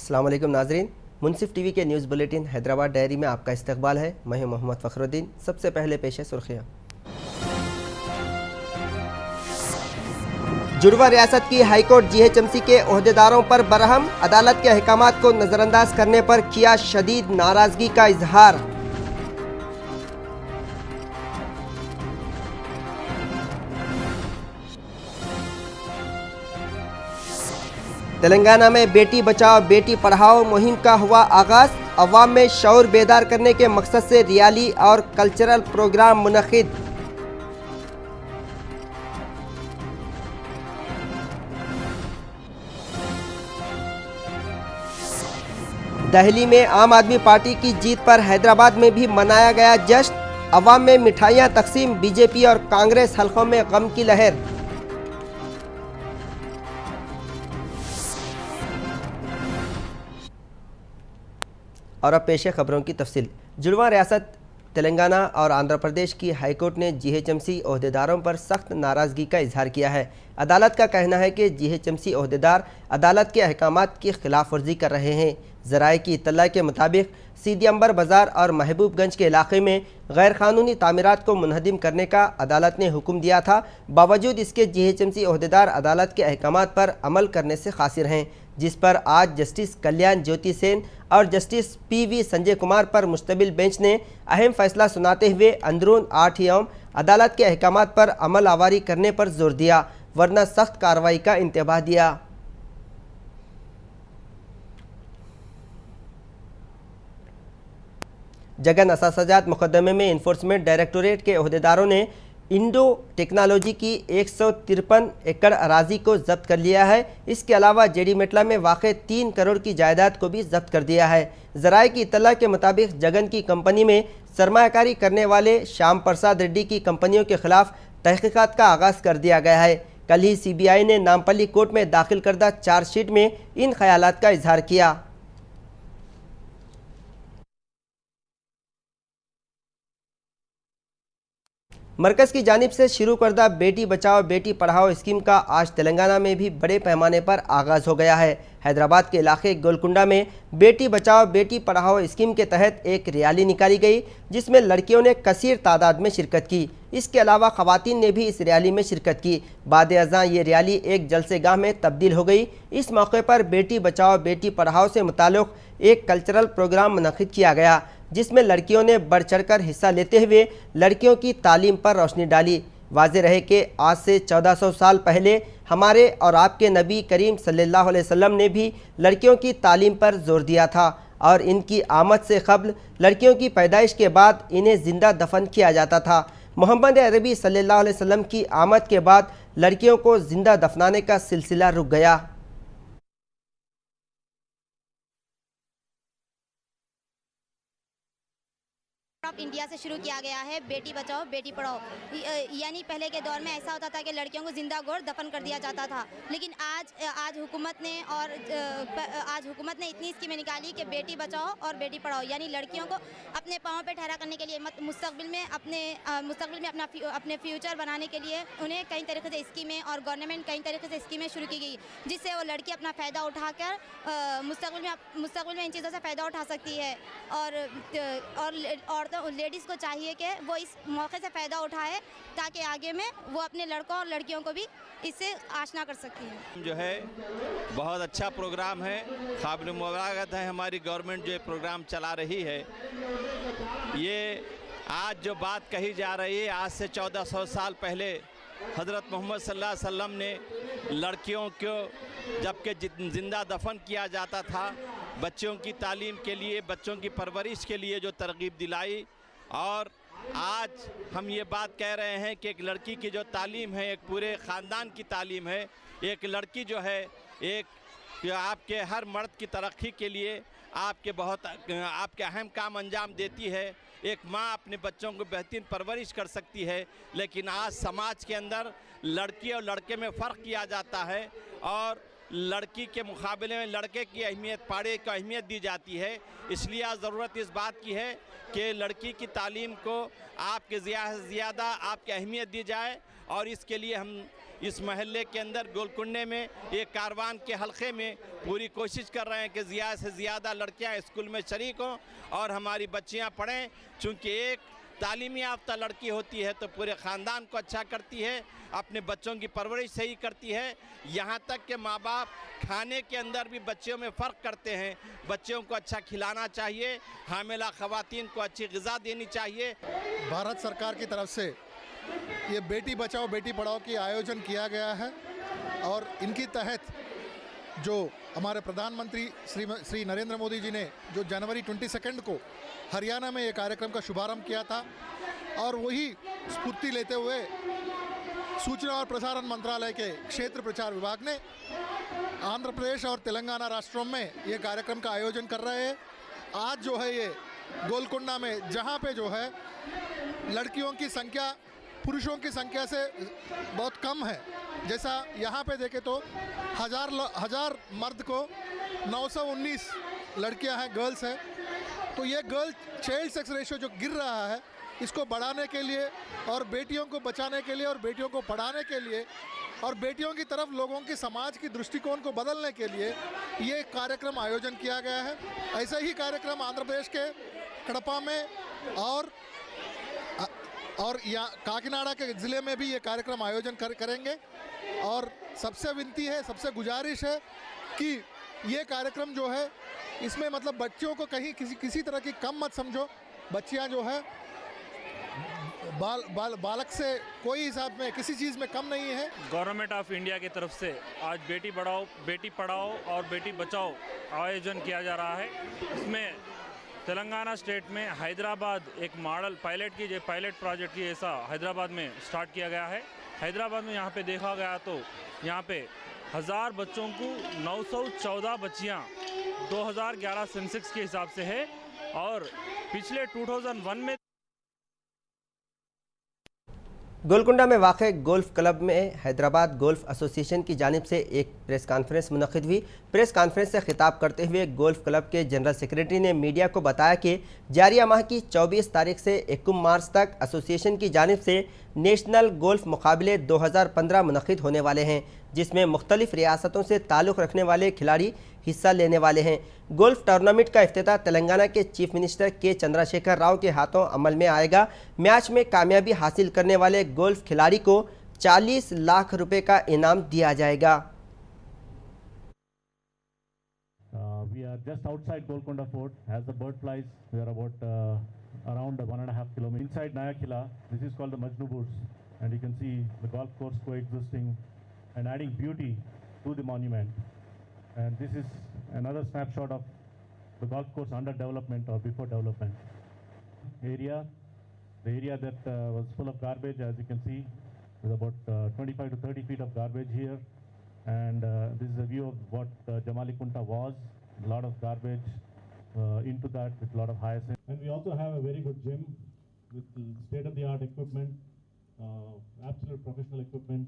अस्सलाम वालेकुम नाजरीन, मुनसिफ टीवी के न्यूज़ बुलेटिन हैदराबाद डायरी में आपका इस्तकबाल है। मैं हूं मोहम्मद फ़खरुद्दीन। सबसे पहले पेश है सुर्खियाँ। जुड़वा रियासत की हाईकोर्ट जीएचएमसी के ओहदेदारों पर बरहम, अदालत के अहकामात को नज़रअंदाज करने पर किया शदीद नाराज़गी का इजहार। तेलंगाना में बेटी बचाओ बेटी पढ़ाओ मुहिम का हुआ आगाज, अवाम में शऊर बेदार करने के मकसद से रैली और कल्चरल प्रोग्राम मुनक़िद। दिल्ली में आम आदमी पार्टी की जीत पर हैदराबाद में भी मनाया गया जश्न, अवाम में मिठाइयां तकसीम, बीजेपी और कांग्रेस हलकों में गम की लहर। और अब पेश है खबरों की तफसील। जुड़वा रियासत तेलंगाना और आंध्र प्रदेश की हाईकोर्ट ने जीएचएमसी ओहदेदारों पर सख्त नाराज़गी का इजहार किया है। अदालत का कहना है कि जीएचएमसी ओहदेदार अदालत के अहकामात की खिलाफ वर्जी कर रहे हैं। ज़राए की इत्तला के मुताबिक सीधी अंबर बाज़ार और महबूबगंज के इलाके में गैर कानूनी तामीरात को मुनहदिम करने का अदालत ने हुक्म दिया था। बावजूद इसके जीएचएमसी ओहदेदार अदालत के अहकामात पर अमल करने से कासिर हैं, जिस पर आज जस्टिस कल्याण ज्योति सेन और जस्टिस पीवी संजय कुमार पर मुश्तमिल बेंच ने अहम फैसला सुनाते हुए अंदरून 8 यौम अदालत के अहकामात पर अमल आवारी करने पर जोर दिया, वरना सख्त कार्रवाई का इंतबाह दिया। जगन असासजात मुकदमे में इन्फोर्समेंट डायरेक्टोरेट के ओहदेदारों ने इंडो टेक्नोलॉजी की 153 एकड़ अराजी को जब्त कर लिया है। इसके अलावा जेडीमेटला में वाक़ 3 करोड़ की जायदाद को भी जब्त कर दिया है। ज़राए की इत्तला के मुताबिक जगन की कंपनी में सरमायाकारी करने वाले श्याम प्रसाद रेड्डी की कंपनियों के खिलाफ तहकीकात का आगाज़ कर दिया गया है। कल ही सीबीआई ने नामपल्ली कोर्ट में दाखिल करदा चार्जशीट में इन ख्यालात का इजहार किया। मरकज़ की जानिब से शुरू करदा बेटी बचाओ बेटी पढ़ाओ स्कीम का आज तेलंगाना में भी बड़े पैमाने पर आगाज़ हो गया है। हैदराबाद के इलाके गोलकुंडा में बेटी बचाओ बेटी पढ़ाओ स्कीम के तहत एक रैली निकाली गई, जिसमें लड़कियों ने कसीर तादाद में शिरकत की। इसके अलावा ख़वातीन ने भी इस रैली में शिरकत की। बाद अज़ां ये रैली एक जलसेगाह में तब्दील हो गई। इस मौके पर बेटी बचाओ बेटी पढ़ाओ से मुताल्लिक़ एक कल्चरल प्रोग्राम मुनक़िद किया गया, जिसमें लड़कियों ने बढ़ चढ़कर हिस्सा लेते हुए लड़कियों की तालीम पर रोशनी डाली। वाज़ेह रहे कि आज से 1400 साल पहले हमारे और आपके नबी करीम सल्लल्लाहु अलैहि वसल्लम ने भी लड़कियों की तालीम पर जोर दिया था और इनकी आमद से क़ब्ल लड़कियों की पैदाइश के बाद इन्हें ज़िंदा दफन किया जाता था। मोहम्मद अरबी सल्लल्लाहु अलैहि वसल्लम की आमद के बाद लड़कियों को ज़िंदा दफनाने का सिलसिला रुक गया। ऑफ इंडिया से शुरू किया गया है बेटी बचाओ बेटी पढ़ाओ। यानी पहले के दौर में ऐसा होता था कि लड़कियों को जिंदा गोर दफन कर दिया जाता था, लेकिन आज हुकूमत ने इतनी स्कीमें निकाली कि बेटी बचाओ और बेटी पढ़ाओ, यानी लड़कियों को अपने पाँव पे ठहरा करने के लिए मुस्तकबिल में अपने फ्यूचर बनाने के लिए उन्हें कई तरीके से स्कीमें और गवर्नमेंट कई तरीके से स्कीमें शुरू की गई, जिससे वो लड़की अपना फ़ायदा उठाकर मुस्तकबिल में इन चीज़ों से फ़ायदा उठा सकती है। और लेडीज़ को चाहिए कि वो इस मौके से फ़ायदा उठाए ताकि आगे में वो अपने लड़कों और लड़कियों को भी इससे आशना कर सकती है। जो है बहुत अच्छा प्रोग्राम है, काबिल मुबारकबाद है हमारी गवर्नमेंट जो ये प्रोग्राम चला रही है। ये आज जो बात कही जा रही है, आज से 1400 साल पहले हज़रत मोहम्मद सल्लल्लाहु अलैहि वसल्लम ने लड़कियों को जबकि ज़िंदा दफन किया जाता था, बच्चों की तालीम के लिए, बच्चों की परवरिश के लिए जो तरगीब दिलाई, और आज हम ये बात कह रहे हैं कि एक लड़की की जो तालीम है एक पूरे ख़ानदान की तालीम है। एक लड़की जो है एक आपके हर मर्द की तरक्की के लिए आपके अहम काम अंजाम देती है। एक माँ अपने बच्चों को बेहतरीन परवरिश कर सकती है, लेकिन आज समाज के अंदर लड़की और लड़के में फ़र्क किया जाता है और लड़की के मुकाबले में लड़के की अहमियत, पाड़े को अहमियत दी जाती है। इसलिए आज ज़रूरत इस बात की है कि लड़की की तालीम को आपके ज़्यादा आपकी अहमियत दी जाए और इसके लिए हम इस मोहल्ले के अंदर गोलकुंडे में एक कारवान के हलके में पूरी कोशिश कर रहे हैं कि ज़्यादा से ज़्यादा लड़कियां स्कूल में शरीक हों और हमारी बच्चियां पढ़ें। चूँकि एक तालीमी याफ्ता लड़की होती है तो पूरे ख़ानदान को अच्छा करती है, अपने बच्चों की परवरिश सही करती है। यहाँ तक कि माँ बाप खाने के अंदर भी बच्चों में फ़र्क करते हैं। बच्चों को अच्छा खिलाना चाहिए, हामिला ख़वातीन को अच्छी ग़िज़ा देनी चाहिए। भारत सरकार की तरफ से ये बेटी बचाओ बेटी पढ़ाओ की आयोजन किया गया है और इनकी तहत जो हमारे प्रधानमंत्री श्री नरेंद्र मोदी जी ने जो जनवरी 22 को हरियाणा में ये कार्यक्रम का शुभारंभ किया था और वही स्फूर्ति लेते हुए सूचना और प्रसारण मंत्रालय के क्षेत्र प्रचार विभाग ने आंध्र प्रदेश और तेलंगाना राष्ट्रों में ये कार्यक्रम का आयोजन कर रहे हैं। आज जो है ये गोलकुंडा में जहाँ पे जो है लड़कियों की संख्या पुरुषों की संख्या से बहुत कम है, जैसा यहाँ पे देखें तो हजार मर्द को 919 लड़कियाँ हैं, गर्ल्स हैं। तो ये गर्ल चाइल्ड सेक्स रेशियो जो गिर रहा है इसको बढ़ाने के लिए और बेटियों को बचाने के लिए और बेटियों को पढ़ाने के लिए और बेटियों की तरफ लोगों की समाज की दृष्टिकोण को बदलने के लिए ये कार्यक्रम आयोजन किया गया है। ऐसा ही कार्यक्रम आंध्र प्रदेश के कड़पा में और यहाँ काकीनाडा के ज़िले में भी ये कार्यक्रम आयोजन करेंगे। और सबसे विनती है, सबसे गुजारिश है कि ये कार्यक्रम जो है इसमें मतलब बच्चियों को कहीं किसी तरह की कम मत समझो। बच्चियाँ जो है बालक से कोई हिसाब में किसी चीज़ में कम नहीं है। गवर्नमेंट ऑफ इंडिया की तरफ से आज बेटी पढ़ाओ और बेटी बचाओ आयोजन किया जा रहा है। इसमें तेलंगाना स्टेट में हैदराबाद एक मॉडल पायलट प्रोजेक्ट की ऐसा हैदराबाद में स्टार्ट किया गया है। हैदराबाद में यहाँ पे देखा गया तो यहाँ पे 1000 बच्चों को 914 बच्चियाँ 2011 सेंसेक्स के हिसाब से है और पिछले 2001 में गोलकुंडा में वाक़ गोल्फ क्लब में हैदराबाद गोल्फ एसोसिएशन की जानिब से एक प्रेस कॉन्फ्रेंस मुनक़िद हुई। प्रेस कॉन्फ्रेंस से खिताब करते हुए गोल्फ क्लब के जनरल सेक्रेटरी ने मीडिया को बताया कि जारिया माह की 24 तारीख से 21 मार्च तक एसोसिएशन की जानिब से नेशनल गोल्फ मुकाबले 2015 मुनक़िद होने वाले हैं, जिसमें मुख्तलिफ रियासतों से ताल्लुक़ रखने वाले खिलाड़ी हिस्सा लेने वाले हैं। गोल्फ टूर्नामेंट का इफ्तिताह तेलंगाना के चीफ मिनिस्टर के चंद्रशेखर राव के हाथों अमल में आएगा। मैच में कामयाबी हासिल करने वाले गोल्फ खिलाड़ी को 40 लाख रुपए का इनाम दिया जाएगा। We are just outside Golconda Fort. As the bird flies, we are about around 1.5 kilometers inside Nayakila. This is called the Majnu Woods, and you can see the golf course coexisting and adding beauty to the monument. And this is another snapshot of the golf course under development or before development. The area that was full of garbage, as you can see, with about 25 to 30 feet of garbage here. And this is a view of what Jamalikunta was. A lot of garbage into that with a lot of hyacinth. And we also have a very good gym with state-of-the-art equipment, absolute professional equipment.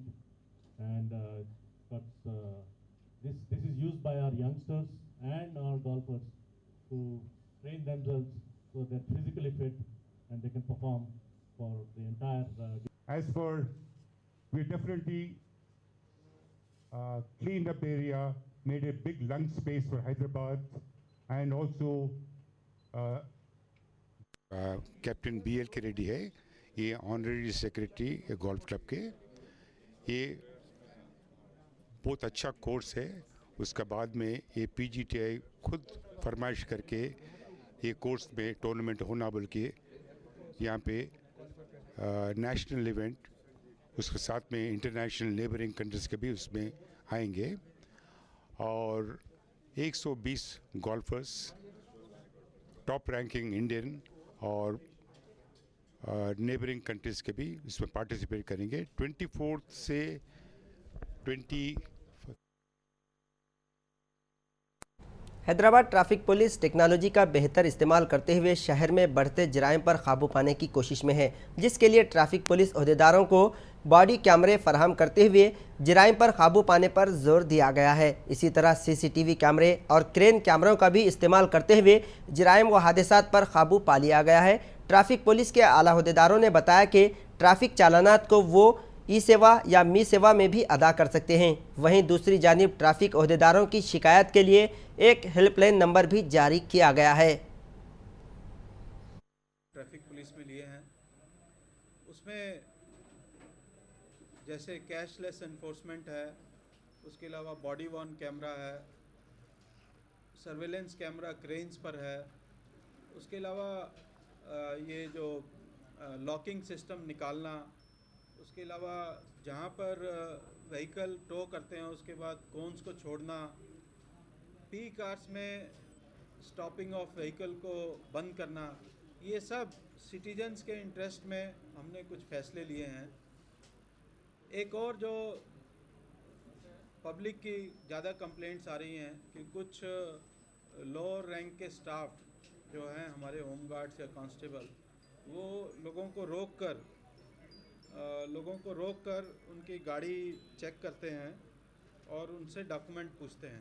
And this is used by our youngsters and our golfers to train themselves so they're physically fit and they can perform for the entire As for, we definitely cleaned up the area, made a big lung space for Hyderabad, and also Captain BL के ready है, ये honorary secretary golf club के। ये बहुत अच्छा course है। उसका बाद में ये PGTI खुद फरमाइश करके ये कोर्स में टूर्नामेंट होना बोल के यहाँ पे नेशनल इवेंट, उसके साथ में इंटरनेशनल नेबरिंग कंट्रीज़ के भी उसमें आएंगे और 120 गोल्फर्स टॉप रैंकिंग इंडियन और नेबरिंग कंट्रीज़ के भी इसमें पार्टिसिपेट करेंगे। 24 से 20 हैदराबाद ट्रैफिक पुलिस टेक्नोलॉजी का बेहतर इस्तेमाल करते हुए शहर में बढ़ते जराइम पर काबू पाने की कोशिश में है, जिसके लिए ट्रैफिक पुलिस अहदेदारों को बॉडी कैमरे फराहम करते हुए जराइम पर काबू पाने पर जोर दिया गया है। इसी तरह CCTV कैमरे और क्रेन कैमरों का भी इस्तेमाल करते हुए जराइम व हादसात पर काबू पा लिया गया है। ट्रैफिक पुलिस के आला अहदेदारों ने बताया कि ट्रैफिक चालानात को वो ई सेवा या मी सेवा में भी अदा कर सकते हैं। वहीं दूसरी जानिब ट्रैफिक ओहदेदारों की शिकायत के लिए एक हेल्पलाइन नंबर भी जारी किया गया है। ट्रैफिक पुलिस में लिए हैं, उसमें जैसे कैशलेस एनफोर्समेंट है, उसके अलावा बॉडी वॉर्न कैमरा है, सर्वेलेंस कैमरा क्रेन्स पर है, उसके अलावा ये जो लॉकिंग सिस्टम निकालना, उसके अलावा जहाँ पर व्हीकल टो करते हैं उसके बाद कोन्स को छोड़ना, पीक आवर्स में स्टॉपिंग ऑफ व्हीकल को बंद करना, ये सब सिटीजन्स के इंटरेस्ट में हमने कुछ फैसले लिए हैं। एक और जो पब्लिक की ज़्यादा कंप्लेंट्स आ रही हैं कि कुछ लोअर रैंक के स्टाफ जो हैं हमारे होम गार्ड्स या कांस्टेबल, वो लोगों को रोक कर उनकी गाड़ी चेक करते हैं और उनसे डॉक्यूमेंट पूछते हैं।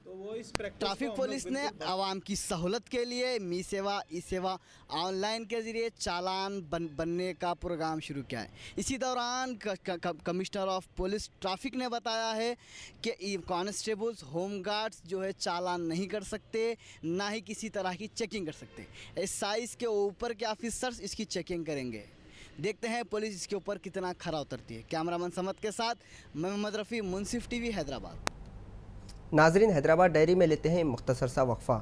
तो वो इस प्रैक्टिस ट्रैफिक पुलिस ने आवाम की सहूलत के लिए मी सेवा ई सेवा ऑनलाइन के ज़रिए चालान बनने का प्रोग्राम शुरू किया है। इसी दौरान कमिश्नर ऑफ पुलिस ट्रैफिक ने बताया है कि कांस्टेबल्स होम गार्ड्स जो है चालान नहीं कर सकते, ना ही किसी तरह की चेकिंग कर सकते। इस साइज़ के ऊपर के ऑफिसर्स इसकी चेकिंग करेंगे। देखते हैं पुलिस इसके ऊपर कितना खरा उतरती है। कैमरामैन समत के साथ मैं मोहम्मद रफ़ी, मुंसिफ टीवी, हैदराबाद। नाजरीन, हैदराबाद डायरी में लेते हैं मुख्तसर सा वक्फा।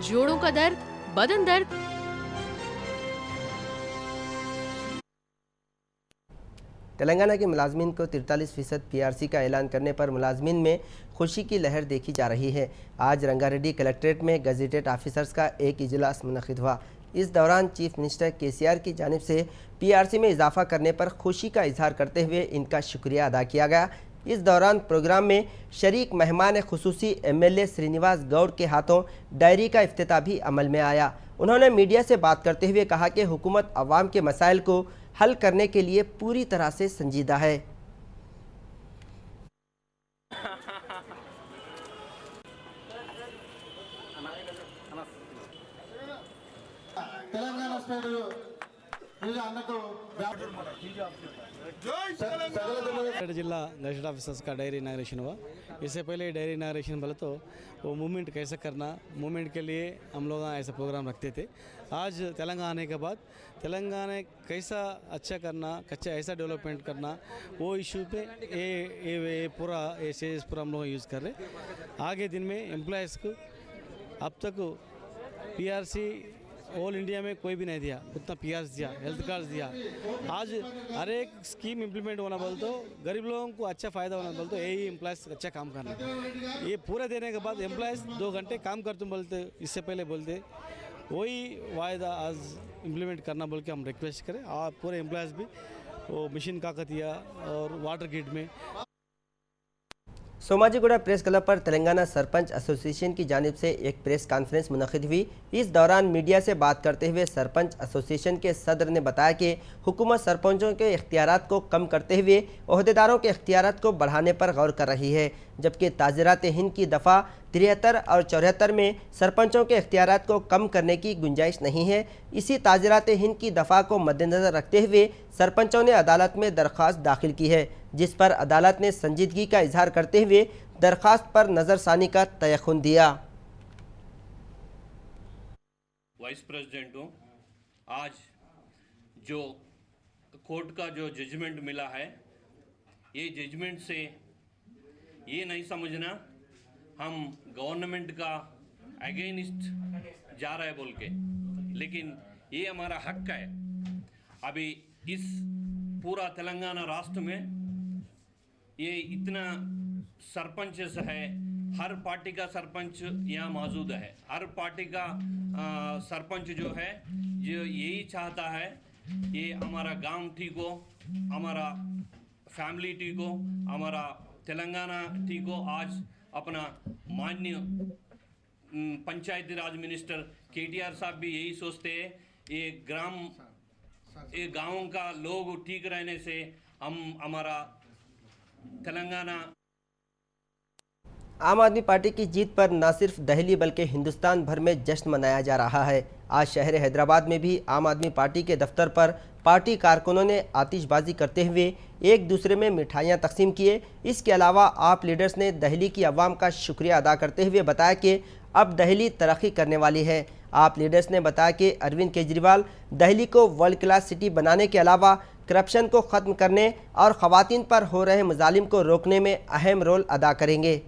जोड़ों का दर्द, बदन दर्द, तेलंगाना के मुलाजमीन को 43% पीआरसी का ऐलान करने पर मुलाजमीन में खुशी की लहर देखी जा रही है। आज रंगारेड्डी कलेक्ट्रेट में गजेटेड ऑफिसर्स का एक इजलास मुनक़िद हुआ। इस दौरान चीफ मिनिस्टर केसीआर की जानिब से पीआरसी में इजाफा करने पर खुशी का इजहार करते हुए इनका शुक्रिया अदा किया गया। इस दौरान प्रोग्राम में शरीक मेहमान खुसूसी एमएलए श्रीनिवास गौड़ के हाथों डायरी का इफ्तिताह भी अमल में आया। उन्होंने मीडिया से बात करते हुए कहा कि हुकूमत अवाम के मसाइल को हल करने के लिए पूरी तरह से संजीदा है। जिला गजेट ऑफिसर्स का डायरी इनाग्रेशन हुआ। इससे पहले डायरी इनाग्रेशन बोले तो वो मूवमेंट कैसे करना, मूवमेंट के लिए हम लोग ऐसा प्रोग्राम रखते थे। आज तेलंगाना आने के बाद तेलंगाना कैसा अच्छा करना, कैसा ऐसा डेवलपमेंट करना, वो इशू पे ये पूरा स्टेज पूरा हम लोग यूज़ कर रहे। आगे दिन में एम्प्लॉयज़ को अब तक पीआरसी ऑल इंडिया में कोई भी नहीं दिया, उतना पीआरसी दिया, हेल्थ कार्ड दिया। आज हर एक स्कीम इम्प्लीमेंट होना बोल तो गरीब लोगों को अच्छा फ़ायदा होना बोल तो यही एम्प्लॉयज़ अच्छा काम करना। ये पूरे देने के बाद एम्प्लॉयज़ 2 घंटे काम करते बोलते, इससे पहले बोलते वही वायदा आज इम्प्लीमेंट करना बोल के हम रिक्वेस्ट करें। और पूरे एम्प्लॉयज़ भी वो मिशन काकतिया और वाटर ग्रिड में सोमाजीगुड़ा प्रेस क्लब पर तेलंगाना सरपंच एसोसिएशन की जानिब से एक प्रेस कॉन्फ्रेंस मुनक़िद हुई। इस दौरान मीडिया से बात करते हुए सरपंच एसोसिएशन के सदर ने बताया कि हुकूमत सरपंचों के इख्तियारात को कम करते हुए ओहदेदारों के इख्तियारात को बढ़ाने पर गौर कर रही है, जबकि ताज़ीरात हिंद की दफ़ा 73 और 74 में सरपंचों के इख्तियारात को कम करने की गुंजाइश नहीं है। इसी ताज़ीरात हिंद की दफ़ा को मद्देनज़र रखते हुए सरपंचों ने अदालत में दरख्वास्त दाखिल की है, जिस पर अदालत ने संजीदगी का इजहार करते हुए दरख्वास्त पर नज़रसानी का तयख्खुन दिया। वाइस प्रेसिडेंट हूँ। आज जो कोर्ट का जो जजमेंट मिला है, ये जजमेंट से ये नहीं समझना हम गवर्नमेंट का अगेंस्ट जा रहा है बोल के, लेकिन ये हमारा हक है। अभी इस पूरा तेलंगाना राष्ट्र में ये इतना सरपंचेस है, हर पार्टी का सरपंच यहाँ मौजूद है। हर पार्टी का सरपंच जो है जो यही चाहता है ये हमारा गांव ठीक हो, हमारा फैमिली ठीक हो, हमारा तेलंगाना ठीक हो। आज अपना माननीय पंचायती राज मिनिस्टर केटीआर साहब भी यही सोचते हैं। ये ग्राम ये गाँव का लोग ठीक रहने से हम हमारा तेलंगाना आम आदमी पार्टी की जीत पर न सिर्फ दिल्ली बल्कि हिंदुस्तान भर में जश्न मनाया जा रहा है। आज शहर हैदराबाद में भी आम आदमी पार्टी के दफ्तर पर पार्टी कारकुनों ने आतिशबाजी करते हुए एक दूसरे में मिठाइयां तकसीम किए। इसके अलावा आप लीडर्स ने दिल्ली की आवाम का शुक्रिया अदा करते हुए बताया कि अब दिल्ली तरक्की करने वाली है। आप लीडर्स ने बताया कि अरविंद केजरीवाल दिल्ली को वर्ल्ड क्लास सिटी बनाने के अलावा करप्शन को ख़त्म करने और ख़वातीन पर हो रहे मजालिम को रोकने में अहम रोल अदा करेंगे।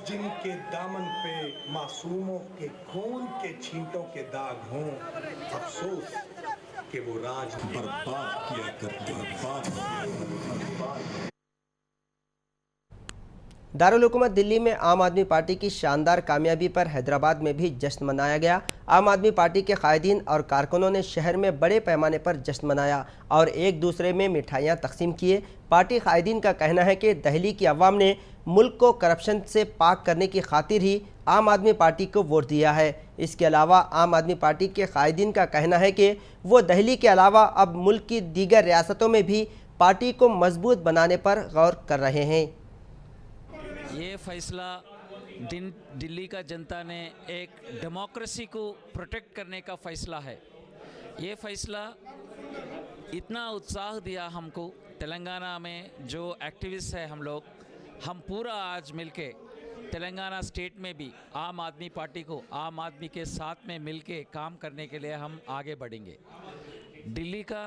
जिनके दामन पे मासूमों के खून के छींटों के दाग हों, अफसोस कि वो राज बर्बाद किया करते हैं। दारुल हुकूमत दिल्ली में आम आदमी पार्टी की शानदार कामयाबी पर हैदराबाद में भी जश्न मनाया गया। आम आदमी पार्टी के कायदीन और कारकुनों ने शहर में बड़े पैमाने पर जश्न मनाया और एक दूसरे में मिठाइयां तकसीम किए। पार्टी कायदीन का कहना है कि दिल्ली की आवाम ने मुल्क को करप्शन से पाक करने की खातिर ही आम आदमी पार्टी को वोट दिया है। इसके अलावा आम आदमी पार्टी के कायदीन का कहना है कि वो दिल्ली के अलावा अब मुल्क की दीगर रियासतों में भी पार्टी को मजबूत बनाने पर गौर कर रहे हैं। ये फैसला दिल्ली का जनता ने एक डेमोक्रेसी को प्रोटेक्ट करने का फैसला है। ये फैसला इतना उत्साह दिया हमको। तेलंगाना में जो एक्टिविस्ट है हम पूरा आज मिलके तेलंगाना स्टेट में भी आम आदमी पार्टी को आम आदमी के साथ में मिलके काम करने के लिए हम आगे बढ़ेंगे। दिल्ली का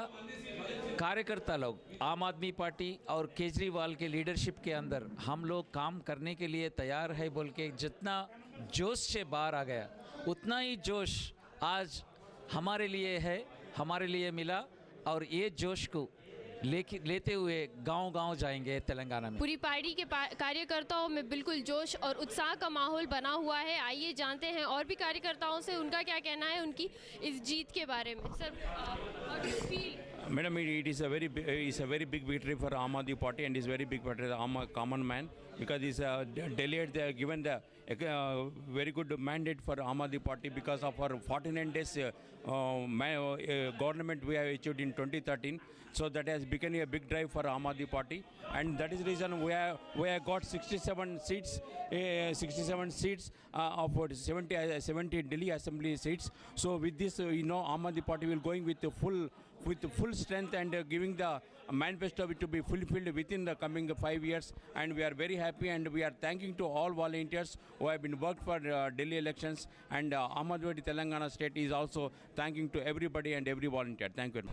कार्यकर्ता लोग आम आदमी पार्टी और केजरीवाल के लीडरशिप के अंदर हम लोग काम करने के लिए तैयार है बोल के जितना जोश से बाहर आ गया उतना ही जोश आज हमारे लिए है, हमारे लिए मिला और ये जोश को लेते हुए गांव-गांव जाएंगे तेलंगाना में। पूरी पार्टी के कार्यकर्ताओं में बिल्कुल जोश और उत्साह का माहौल बना हुआ है। आइए जानते हैं और भी कार्यकर्ताओं से उनका क्या कहना है उनकी इस जीत के बारे में। Sir, how do you feel? Madam, it is a very big victory for Aam Aadmi Party and is very big victory for the common man because it's Delhi they are given the very good mandate for Aam Aadmi Party because of our 49 days government we have achieved in 2013. So that has become a big drive for Aam Aadmi Party, and that is the reason we have got 67 seats of 70 Delhi Assembly seats. So with this, Aam Aadmi Party will going with full strength and giving the manifesto to be fulfilled within the coming 5 years. And we are very happy and we are thanking to all volunteers who have been worked for Delhi elections, and Aam Aadmi Party Telangana state is also thanking to everybody and every volunteer. Thank you.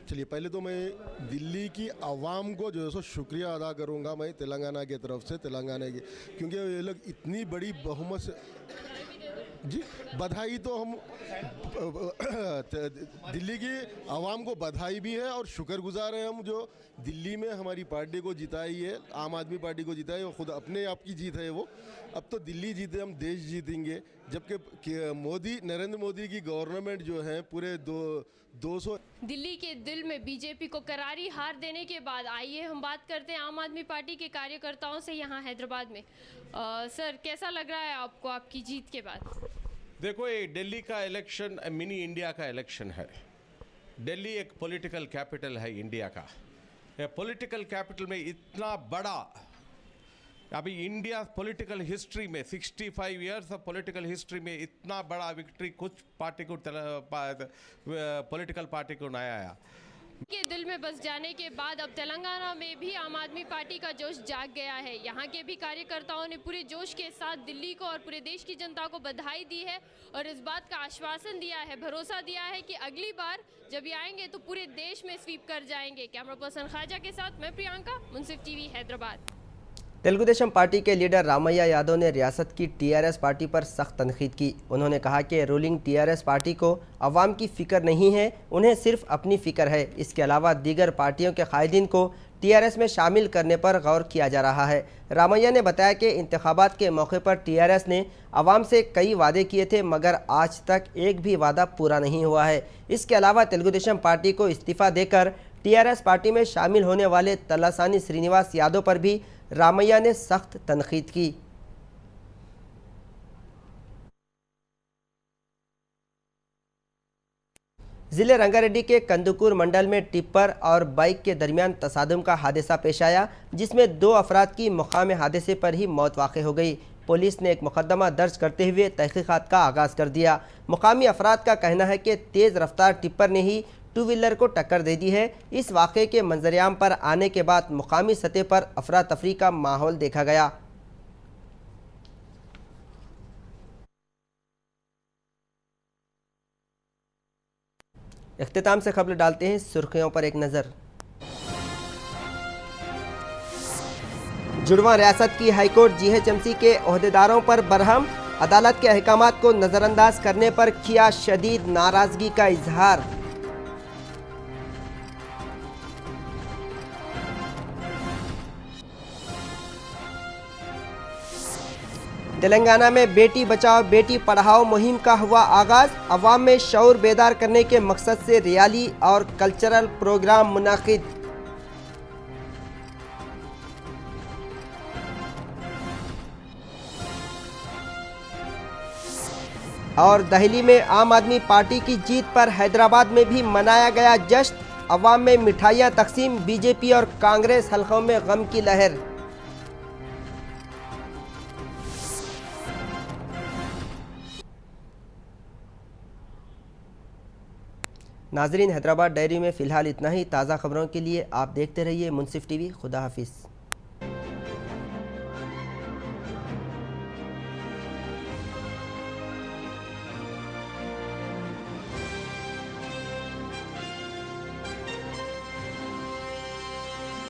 चलिए, पहले तो मैं दिल्ली की आवाम को जो है सो शुक्रिया अदा करूंगा मैं तेलंगाना की तरफ से, तेलंगाना की, क्योंकि ये लोग इतनी बड़ी बहुमत से जी बधाई तो हम दिल्ली की आवाम को बधाई भी है और शुक्रगुजार है हम जो दिल्ली में हमारी पार्टी को जिताई है, आम आदमी पार्टी को जिताई है। खुद अपने आप की जीत है वो। अब तो दिल्ली जीते हम देश जीतेंगे, जबकि नरेंद्र मोदी की गवर्नमेंट जो है पूरे 200 दिल्ली के दिल में बीजेपी को करारी हार देने के बाद आइए हम बात करते हैं आम आदमी पार्टी के कार्यकर्ताओं से यहाँ हैदराबाद में। सर, कैसा लग रहा है आपको आपकी जीत के बाद? देखो, ये दिल्ली का इलेक्शन मिनी इंडिया का इलेक्शन है। दिल्ली एक पॉलिटिकल कैपिटल है इंडिया का। पॉलिटिकल कैपिटल में इतना बड़ा, अभी इंडिया पॉलिटिकल हिस्ट्री में 65 इयर्स ऑफ पॉलिटिकल हिस्ट्री में इतना बड़ा विक्ट्री कुछ पार्टी को पॉलिटिकल पार्टी को नहीं आया। के दिल में बस जाने के बाद अब तेलंगाना में भी आम आदमी पार्टी का जोश जाग गया है। यहाँ के भी कार्यकर्ताओं ने पूरे जोश के साथ दिल्ली को और पूरे देश की जनता को बधाई दी है और इस बात का आश्वासन दिया है, भरोसा दिया है कि अगली बार जब ये आएंगे तो पूरे देश में स्वीप कर जाएंगे। कैमरा पर्सन ख्वाजा के साथ मैं प्रियंका, मुंसिफ टीवी हैदराबाद। तेलुगु देशम पार्टी के लीडर रामैया यादव ने रियासत की टीआरएस पार्टी पर सख्त तनकीद की। उन्होंने कहा कि रूलिंग टीआरएस पार्टी को अवाम की फ़िक्र नहीं है, उन्हें सिर्फ अपनी फ़िक्र है। इसके अलावा दीगर पार्टियों के कायदीन को टीआरएस में शामिल करने पर गौर किया जा रहा है। रामैया ने बताया कि इंतखाबात के मौके पर टीआरएस ने आवाम से कई वादे किए थे, मगर आज तक एक भी वादा पूरा नहीं हुआ है। इसके अलावा तेलुगु देशम पार्टी को इस्तीफा देकर टीआरएस पार्टी में शामिल होने वाले तलासानी श्रीनिवास यादव पर भी रामैया ने सख्त तनकीद की। जिले रंगारेड्डी के कंदुकूर मंडल में टिप्पर और बाइक के दरमियान तसादुम का हादसा पेश आया, जिसमें 2 अफराद की मकाम हादसे पर ही मौत वाक़ई हो गई। पुलिस ने एक मुकदमा दर्ज करते हुए तहकीकात का आगाज़ कर दिया। मुकामी अफराद का कहना है कि तेज़ रफ्तार टिप्पर ने ही 2 व्हीलर को टक्कर दे दी है। इस वाक़े के मंजरेआम पर आने के बाद मुकामी सतह पर अफरा तफरी का माहौल देखा गया। इख्तिताम से खबर डालते हैं सुर्खियों पर एक नज़र। जुड़वा रियासत की हाईकोर्ट जीएचएमसी के ओहदेदारों पर बरहम, अदालत के अहकामात को नज़रअंदाज करने पर किया शदीद नाराज़गी का इजहार। तेलंगाना में बेटी बचाओ बेटी पढ़ाओ मुहिम का हुआ आगाज। अवाम में शऊर बेदार करने के मकसद से रैली और कल्चरल प्रोग्राम मुनाकिद। और दिल्ली में आम आदमी पार्टी की जीत पर हैदराबाद में भी मनाया गया जश्न। अवाम में मिठाइयाँ तकसीम, बीजेपी और कांग्रेस हलकों में गम की लहर। नाजरीन, हैदराबाद डायरी में फ़िलहाल इतना ही। ताज़ा खबरों के लिए आप देखते रहिए मुनसिफ टीवी। खुदा हाफिज़।